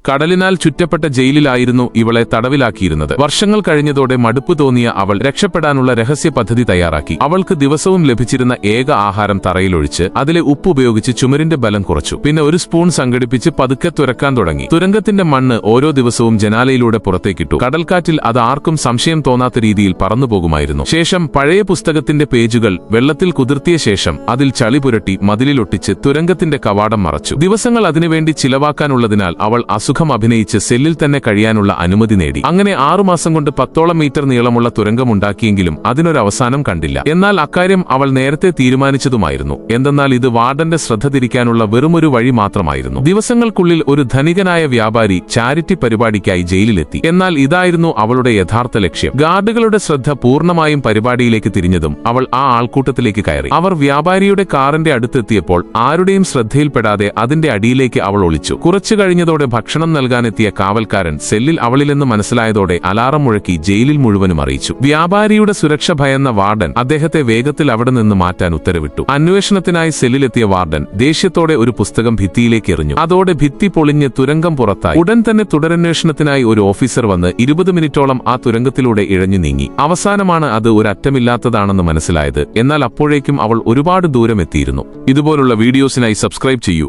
കടലിനാൽ ചുറ്റപ്പെട്ട ജയിലിലായിരുന്നു ഇവളെ തടവിലാക്കിയിരുന്നത്. വർഷങ്ങൾ കഴിഞ്ഞതോടെ മടുപ്പ് തോന്നിയ അവൾ രക്ഷപ്പെടാനുള്ള രഹസ്യ പദ്ധതി തയ്യാറാക്കി. അവൾക്ക് ദിവസവും ലഭിച്ചിരുന്ന ഏക ആഹാരം തറയിലൊഴിച്ച് അതിലെ ഉപ്പ് ഉപയോഗിച്ച് ചുമരിന്റെ ബലം കുറച്ചു. പിന്നെ ഒരു സ്പൂൺ സംഘടിപ്പിച്ച് പതുക്കെ തുരക്കാൻ തുടങ്ങി. തുരങ്കത്തിന്റെ മണ്ണ് ഓരോ ദിവസവും ജനാലയിലൂടെ പുറത്തേക്കിട്ടു. കടൽക്കാറ്റിൽ അത് ആർക്കും സംശയം തോന്നാത്ത രീതിയിൽ പറന്നുപോകുമായിരുന്നു. ശേഷം പഴയ പുസ്തകത്തിന്റെ പേജുകൾ വെള്ളത്തിൽ കുതിർത്തിയ ശേഷം അതിൽ ചളി പുരട്ടി മതിലിലൊട്ടിച്ച് തുരങ്കത്തിന്റെ കവാടം മറച്ചു. ദിവസങ്ങൾ അതിനുവേണ്ടി ചിലവാക്കാനുള്ളതിനാൽ അവൾ അസുഖം അഭിനയിച്ച് സെല്ലിൽ തന്നെ കഴിയാനുള്ള അനുമതി നേടി. അങ്ങനെ 6 മാസം കൊണ്ട് 10ഓളം മീറ്റർ നീളമുള്ള തുരങ്കമുണ്ടാക്കിയെങ്കിലും അതിനൊരു അവസാനം കണ്ടില്ല. എന്നാൽ അക്കാര്യം അവൾ നേരത്തെ തീരുമാനിച്ചതുമായിരുന്നു. എന്തെന്നാൽ ഇത് വാർഡന്റെ ശ്രദ്ധ തിരിക്കാനുള്ള വെറുമൊരു വഴി മാത്രമായിരുന്നു. ദിവസങ്ങൾക്കുള്ളിൽ ഒരു ധനികനായ വ്യാപാരി ചാരിറ്റി പരിപാടിക്കായി ജയിലിലെത്തി. എന്നാൽ ഇതായിരുന്നു അവളുടെ യഥാർത്ഥ ലക്ഷ്യം. ഗാർഡുകളുടെ ശ്രദ്ധ പൂർണ്ണമായും പരിപാടിയിലേക്ക് തിരിഞ്ഞതും അവൾ ആ ആൾക്കൂട്ടത്തിലേക്ക് കയറി. അവർ വ്യാപാരിയുടെ കാറിന്റെ അടുത്തെത്തിയപ്പോൾ ആരുടെയും ശ്രദ്ധയിൽപ്പെടാതെ അതിന്റെ അടിയിലേക്ക് അവൾ ഒളിച്ചു. കുറച്ചു കഴിഞ്ഞതോടെ ഭക്ഷണം നൽകാനെത്തിയ കാവൽക്കാരൻ സെല്ലിൽ അവളിലെന്ന് മനസ്സിലായതോടെ അലാറം മുഴക്കി ജയിലിൽ മുഴുവനും അറിയിച്ചു. വ്യാപാരിയുടെ സുരക്ഷ ഭയന്ന വാർഡൻ അദ്ദേഹത്തെ വേഗത്തിൽ അവിടെ നിന്ന് മാറ്റാൻ ഉത്തരവിട്ടു. അന്വേഷണത്തിനായി സെല്ലിലെത്തിയ വാർഡൻ ദേഷ്യത്തോടെ ഒരു പുസ്തകം ഭിത്തിയിലേക്ക് എറിഞ്ഞു. അതോടെ ഭിത്തി പൊളിഞ്ഞ് തുരങ്കം പുറത്തായി. ഉടൻ തന്നെ തുടരന്വേഷണത്തിനായി ഒരു ഓഫീസർ വന്ന് 20 മിനിറ്റോളം ആ തുരങ്കത്തിലൂടെ ഇഴഞ്ഞു നീങ്ങി. അവസാനമാണ് അത് ഒരു അറ്റമില്ലാത്തതാണെന്ന് മനസ്സിലായത്. എന്നാൽ അപ്പോഴേക്കും അവൾ ഒരുപാട് ദൂരം എത്തിയിരുന്നു. ഇതുപോലുള്ള വീഡിയോസിനായി സബ്സ്ക്രൈബ് ചെയ്യൂ.